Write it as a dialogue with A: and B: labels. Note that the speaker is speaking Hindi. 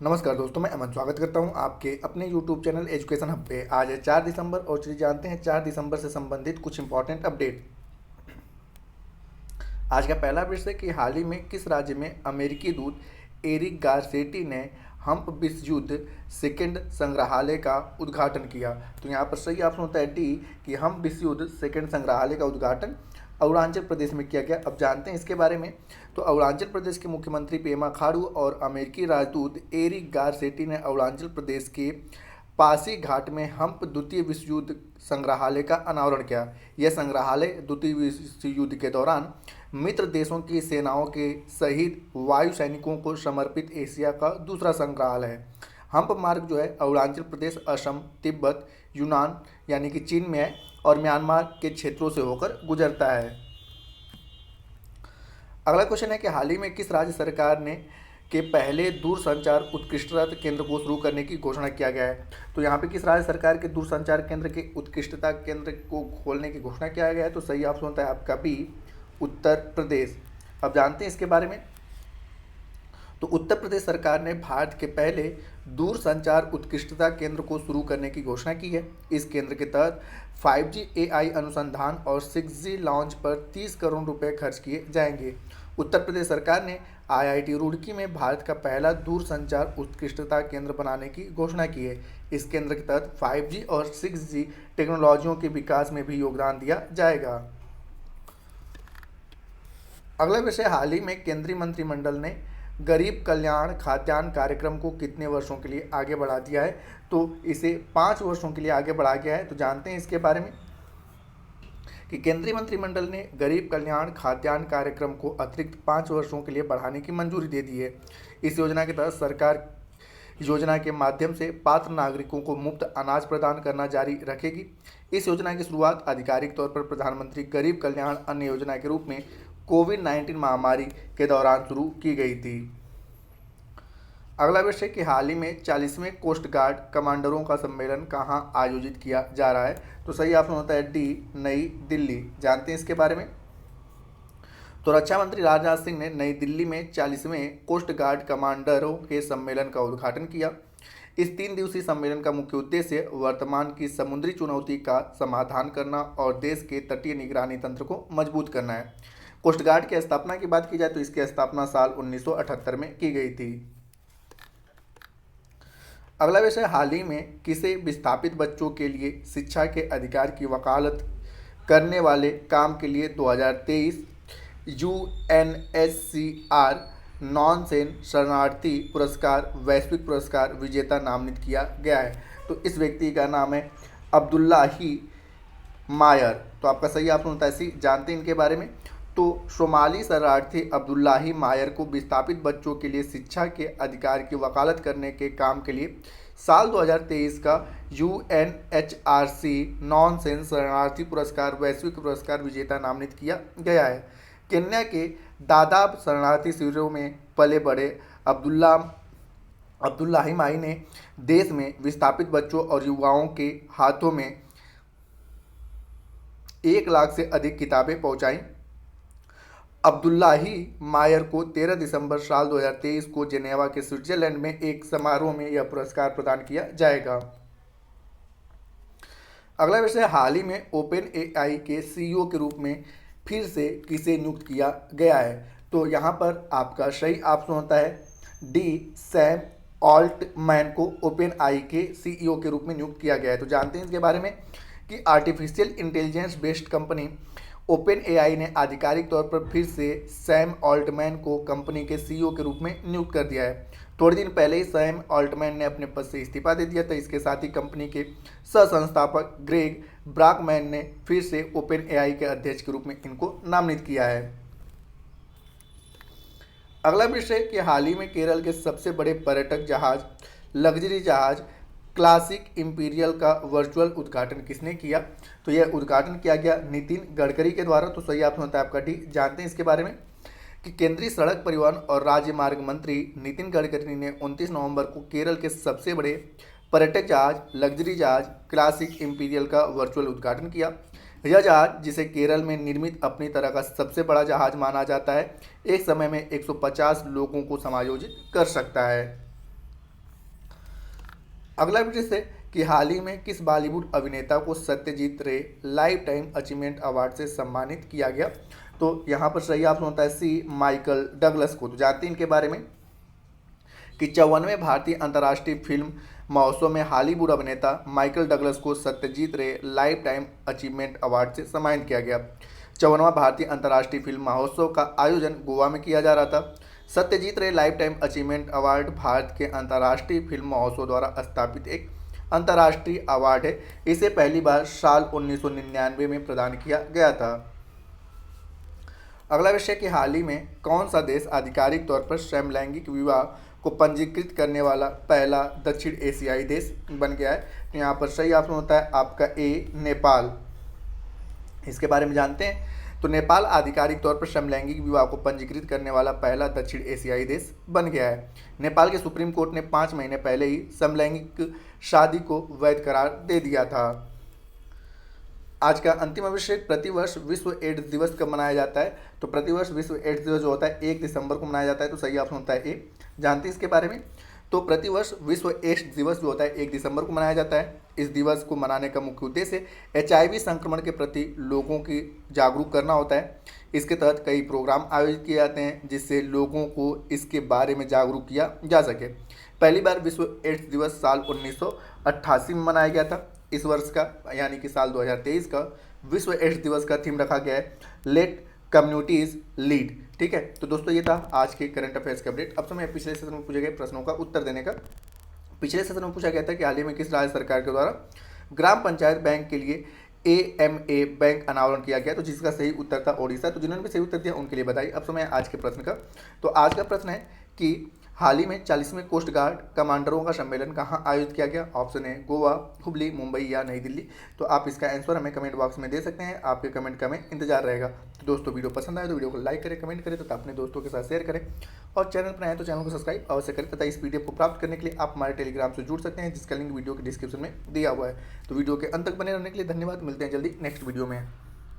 A: नमस्कार दोस्तों, मैं अमन स्वागत करता हूं आपके अपने YouTube चैनल एजुकेशन हब पे। आज है 4 दिसंबर और चलिए जानते हैं 4 दिसंबर से संबंधित कुछ इंपॉर्टेंट अपडेट। आज का पहला विषय कि हाल ही में किस राज्य में अमेरिकी दूत एरिक गारसेटी ने हम्प विश्व युद्ध सेकेंड संग्रहालय का उद्घाटन किया। तो यहाँ पर सही ऑप्शन होता है डी कि हम्प विश्व युद्ध सेकेंड संग्रहालय का उद्घाटन अरुणाचल प्रदेश में किया गया। अब जानते हैं इसके बारे में। तो अरुणाचल प्रदेश के मुख्यमंत्री पेमा खांडू और अमेरिकी राजदूत एरिक गारसेटी ने अरुणाचल प्रदेश के पासी घाट में हम्प द्वितीय विश्व युद्ध संग्रहालय का अनावरण किया। यह संग्रहालय द्वितीय विश्व युद्ध के दौरान मित्र देशों की सेनाओं के शहीद वायु सैनिकों को समर्पित एशिया का दूसरा संग्रहालय है। हम्प मार्ग जो है अरुणाचल प्रदेश, असम, तिब्बत, यूनान यानी कि चीन में है और म्यांमार के क्षेत्रों से होकर गुजरता है। अगला क्वेश्चन है कि हाल ही में किस राज्य सरकार ने के पहले दूरसंचार उत्कृष्टता केंद्र को शुरू करने की घोषणा किया गया है। तो यहाँ पे किस राज्य सरकार के दूरसंचार केंद्र के उत्कृष्टता केंद्र को खोलने की घोषणा किया गया है। तो सही ऑप्शन होता है आपका बी, उत्तर प्रदेश। अब जानते हैं इसके बारे में। तो उत्तर प्रदेश सरकार ने भारत के पहले दूरसंचार उत्कृष्टता केंद्र को शुरू करने की घोषणा की है। इस केंद्र के तहत 5G AI अनुसंधान और 6G लॉन्च पर 30 करोड़ रुपए खर्च किए जाएंगे। उत्तर प्रदेश सरकार ने IIT रुड़की में भारत का पहला दूरसंचार उत्कृष्टता केंद्र बनाने की घोषणा की है। इस केंद्र के तहत 5G और 6G टेक्नोलॉजियों के विकास में भी योगदान दिया जाएगा। अगला विषय, हाल ही में केंद्रीय मंत्रिमंडल ने गरीब कल्याण खाद्यान्न कार्यक्रम को कितने वर्षों के लिए आगे बढ़ा दिया है। तो इसे 5 वर्षों के लिए आगे बढ़ा गया है। तो जानते हैं इसके बारे में कि केंद्रीय मंत्रिमंडल ने गरीब कल्याण खाद्यान्न कार्यक्रम को अतिरिक्त 5 वर्षों के लिए बढ़ाने की मंजूरी दे दी है। इस योजना के तहत सरकार योजना के माध्यम से पात्र नागरिकों को मुफ्त अनाज प्रदान करना जारी रखेगी। इस योजना की शुरुआत आधिकारिक तौर पर प्रधानमंत्री गरीब कल्याण अन्न योजना के रूप में कोविड-19 महामारी के दौरान शुरू की गई थी। अगला विषय कि हाल ही में 40वें कोस्ट गार्ड कमांडरों का सम्मेलन कहां आयोजित किया जा रहा है। तो सही ऑप्शन होता है डी, नई दिल्ली। जानते हैं इसके बारे में। तो रक्षा मंत्री राजनाथ सिंह ने नई दिल्ली में 40वें कोस्ट गार्ड कमांडरों के सम्मेलन का उद्घाटन किया। इस 3 दिवसीय सम्मेलन का मुख्य उद्देश्य वर्तमान की समुद्री चुनौती का समाधान करना और देश के तटीय निगरानी तंत्र को मजबूत करना है। कोस्ट गार्ड की स्थापना की बात की जाए तो इसकी स्थापना साल 1978 में की गई थी। अगला विषय, हाल ही में किसे विस्थापित बच्चों के लिए शिक्षा के अधिकार की वकालत करने वाले काम के लिए 2023 UNHCR नॉन-सेन शरणार्थी पुरस्कार वैश्विक पुरस्कार विजेता नामित किया गया है। तो इस व्यक्ति का नाम है अब्दुल्लाही मायर। तो आपका सही ऑप्शन होता है सी। जानते हैं इनके बारे में। तो सोमाली शरणार्थी अब्दुल्लाही मायर को विस्थापित बच्चों के लिए शिक्षा के अधिकार की वकालत करने के काम के लिए साल 2023 का UNHRC नॉन-सेंस शरणार्थी पुरस्कार वैश्विक पुरस्कार विजेता नामित किया गया है। केन्या के दादाब शरणार्थी शिविरों में पले बड़े अब्दुल्लाही माई ने देश में विस्थापित बच्चों और युवाओं के हाथों में 1 लाख से अधिक किताबें पहुंचाई। अब्दुल्लाही मायर को 13 दिसंबर साल 2023 को जेनेवा के स्विट्जरलैंड में एक समारोह में यह पुरस्कार प्रदान किया जाएगा। अगला विषय, हाल ही में ओपन AI के CEO के रूप में फिर से किसे नियुक्त किया गया है। तो यहाँ पर आपका सही ऑप्शन होता है डी, सैम ऑल्टमैन को ओपन AI के CEO के रूप में नियुक्त किया गया है। तो जानते हैं इसके बारे में कि artificial intelligence based company open AI ने आधिकारिक तौर पर फिर से सैम ऑल्टमैन को कंपनी के CEO के रूप में नियुक्त कर दिया है। थोड़े दिन पहले ही सैम ऑल्टमैन ने अपने पद से इस्तीफा दे दिया था। इसके साथ ही कंपनी के सह संस्थापक ग्रेग ब्राकमैन ने फिर से ओपन AI के अध्यक्ष के रूप में इनको नामित किया है। अगला विषय कि हाल ही में केरल के सबसे बड़े पर्यटक जहाज लग्जरी जहाज क्लासिक इंपीरियल का वर्चुअल उद्घाटन किसने किया। तो यह उद्घाटन किया गया नितिन गडकरी के द्वारा। तो सही ऑप्शन होता है आपका डी। जानते हैं इसके बारे में कि केंद्रीय सड़क परिवहन और राजमार्ग मंत्री नितिन गडकरी ने 29 नवंबर को केरल के सबसे बड़े पर्यटक जहाज लग्जरी जहाज क्लासिक इंपीरियल का वर्चुअल उद्घाटन किया। यह जहाज, जिसे केरल में निर्मित अपनी तरह का सबसे बड़ा जहाज माना जाता है, एक समय में 150 लोगों को समायोजित कर सकता है। अगला वीडियो से कि हाल ही में किस बॉलीवुड अभिनेता को सत्यजीत रे लाइफ टाइम अचीवमेंट अवार्ड से सम्मानित किया गया। तो यहाँ पर सही ऑप्शन होता है सी, माइकल डगलस को। तो जानते हैं इनके बारे में कि 54वें भारतीय अंतर्राष्ट्रीय फिल्म महोत्सव में हॉलीवुड अभिनेता माइकल डगलस को सत्यजीत रे लाइफ टाइम अचीवमेंट अवार्ड से सम्मानित किया गया। 54वां भारतीय अंतर्राष्ट्रीय फिल्म महोत्सव का आयोजन गोवा में किया जा रहा था। सत्यजीत रे life time achievement award Bharat के अंतर्राष्ट्रीय फिल्म महोत्सव द्वारा स्थापित एक अंतर्राष्ट्रीय अवार्ड है। इसे पहली बार साल 1999 में प्रदान किया गया था। अगला विषय कि हाल ही में कौन सा देश आधिकारिक तौर पर समलैंगिक विवाह को पंजीकृत करने वाला पहला दक्षिण एशियाई देश बन गया है। तो यहाँ पर सही ऑप्शन होता है आपका ए, नेपाल। इसके बारे में जानते हैं तो नेपाल आधिकारिक तौर पर समलैंगिक विवाह को पंजीकृत करने वाला पहला दक्षिण एशियाई देश बन गया है। नेपाल के सुप्रीम कोर्ट ने 5 महीने पहले ही समलैंगिक शादी को वैध करार दे दिया था। आज का अंतिम विषय, प्रतिवर्ष विश्व एड्स दिवस कब मनाया जाता है। तो प्रतिवर्ष विश्व एड्स दिवस जो होता है 1 दिसंबर को मनाया जाता है। तो सही ऑप्शन होता है ए। जानते हैं इसके बारे में तो प्रतिवर्ष विश्व एड्स दिवस जो होता है 1 दिसंबर को मनाया जाता है। इस दिवस को मनाने का मुख्य उद्देश्य HIV संक्रमण के प्रति लोगों की जागरूक करना होता है। इसके तहत कई प्रोग्राम आयोजित किए जाते हैं जिससे लोगों को इसके बारे में जागरूक किया जा सके। पहली बार विश्व एड्स दिवस साल 1988 में मनाया गया था। इस वर्ष का यानी कि साल 2023 का विश्व एड्स दिवस का थीम रखा गया है लेट कम्युनिटीज लीड। ठीक है, तो दोस्तों ये था आज के करंट अफेयर्स के अपडेट। अब समय पिछले सेशन में पूछे गए प्रश्नों का उत्तर देने का। पिछले सेशन में पूछा गया था कि हाल ही में किस राज्य सरकार के द्वारा ग्राम पंचायत बैंक के लिए AMA बैंक अनावरण किया गया। तो जिसका सही उत्तर था ओडिशा। तो जिन्होंने भी सही उत्तर दिया उनके लिए बधाई। अब समय आज के प्रश्न का। तो आज का प्रश्न है कि हाल ही में 40वें कोस्ट गार्ड कमांडरों का सम्मेलन कहाँ आयोजित किया गया। ऑप्शन है गोवा, हुबली, मुंबई या नई दिल्ली। तो आप इसका आंसर हमें कमेंट बॉक्स में दे सकते हैं। आपके कमेंट का हमें इंतजार रहेगा। तो दोस्तों वीडियो पसंद आए तो वीडियो को लाइक करें, कमेंट करें तथा अपने दोस्तों के साथ शेयर करें और चैनल पर आए तो चैनल को सब्सक्राइब अवश्य करें तथा इस PDF को प्राप्त करने के लिए आप हमारे टेलीग्राम से जुड़ सकते हैं जिसका लिंक वीडियो के डिस्क्रिप्शन में दिया हुआ है। तो वीडियो के अंत तक बने रहने के लिए धन्यवाद। मिलते हैं जल्दी नेक्स्ट वीडियो में।